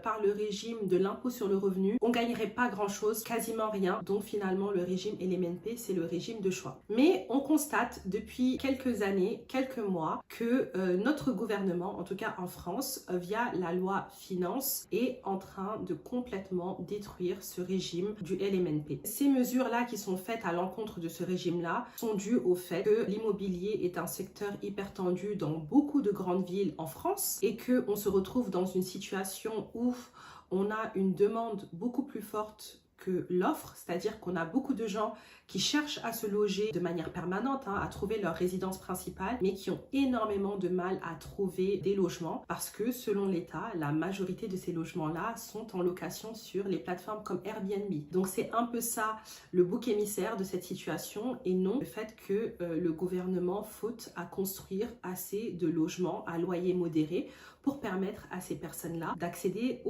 par le régime de l'impôt sur le revenu, on gagnerait pas grand-chose, quasiment rien. Donc finalement, le régime LMNP, c'est le régime de choix. Mais on constate depuis quelques années, quelques mois, que notre gouvernement, en tout cas en France, via la loi Finance, est en train de complètement détruire ce régime du LMNP. Ces mesures-là qui sont faites à l'encontre de ce régime-là sont dues au fait que l'immobilier est un secteur hyper tendu dans beaucoup de grandes villes en France et qu'on se retrouve dans une situation où on a une demande beaucoup plus forte que l'offre, c'est-à-dire qu'on a beaucoup de gens qui cherchent à se loger de manière permanente, à trouver leur résidence principale, mais qui ont énormément de mal à trouver des logements parce que selon l'État, la majorité de ces logements-là sont en location sur les plateformes comme Airbnb. Donc c'est un peu ça le bouc émissaire de cette situation et non le fait que le gouvernement faute à construire assez de logements à loyer modéré pour permettre à ces personnes-là d'accéder au